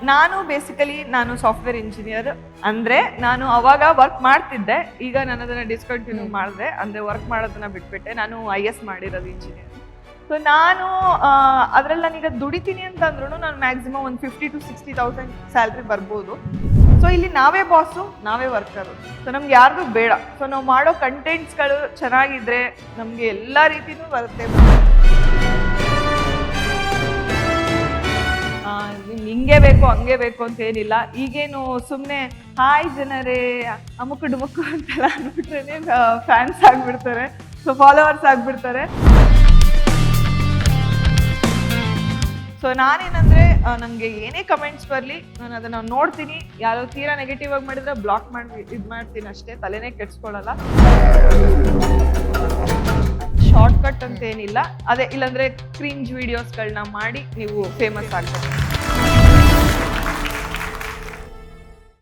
ನಾನು basically software engineer. ಅಂದ್ರೆ ನಾನು ಅವಾಗ ವರ್ಕ್ ಮಾಡ್ತಿದ್ದೆ, ಈಗ ನಾನು ಅದನ್ನ ಡಿಸ್ಕಂಟಿನ್ಯೂ ಮಾಡಿದೆ, ಅಂದ್ರೆ ವರ್ಕ್ ಮಾಡೋದನ್ನ ಬಿಟ್ಬಿಟ್ಟೆ. ನಾನು IS ಮಾಡಿರೋದು ಇಂಜಿನಿಯರ್. ಸೊ ನಾನು ಅದ್ರಲ್ಲಿ ನಾನೀಗ ದುಡಿತೀನಿ ಅಂತಂದ್ರೂ ನಾನು ಮ್ಯಾಕ್ಸಿಮಮ್ ಒಂದು 50,000 to 60,000 ಸ್ಯಾಲ್ರಿ ಬರ್ಬೋದು. ಸೊ ಇಲ್ಲಿ ನಾವೇ ಬಾಸು, ನಾವೇ ವರ್ಕರು. ಸೊ ನಮ್ಗೆ ಯಾರಿಗೂ ಬೇಡ. ಸೊ ನಾವು ಮಾಡೋ ಕಂಟೆಂಟ್ಸ್ಗಳು ಚೆನ್ನಾಗಿದ್ರೆ ನಮಗೆ ಎಲ್ಲ ರೀತಿನೂ ಬರುತ್ತೆ. ಹಿಂಗೆ ಬೇಕು ಹಂಗೆ ಬೇಕು ಅಂತ ಏನಿಲ್ಲ. ಈಗೇನು ಸುಮ್ಮನೆ ಹಾಯ್ ಜನರೇ ಅಮುಕು ಡುಮುಕು ಅಂತೆಲ್ಲ ಅಂದ್ಬಿಟ್ರೆ ಫ್ಯಾನ್ಸ್ ಆಗ್ಬಿಡ್ತಾರೆ, ಸೊ ಫಾಲೋವರ್ಸ್ ಆಗ್ಬಿಡ್ತಾರೆ. ಸೊ ನಾನೇನಂದ್ರೆ ನನಗೆ ಏನೇ ಕಮೆಂಟ್ಸ್ ಬರಲಿ ನಾನು ಅದನ್ನ ನೋಡ್ತೀನಿ. ಯಾರೋ ತೀರಾ ನೆಗೆಟಿವ್ ಆಗಿ ಮಾಡಿದ್ರೆ ಬ್ಲಾಕ್ ಮಾಡಿ ಇದು ಮಾಡ್ತೀನಿ ಅಷ್ಟೇ, ತಲೆನೇ ಕೆಡ್ಸ್ಕೊಳ್ಳಲ್ಲ. ಶಾರ್ಟ್ ಕಟ್ ಅಂತ ಏನಿಲ್ಲ, ಅದೇ ಇಲ್ಲಾಂದ್ರೆ ಕ್ರಿಂಜ್ ವಿಡಿಯೋಸ್ಗಳನ್ನ ಮಾಡಿ ನೀವು ಫೇಮಸ್ ಆಗ್ಬೇಕು.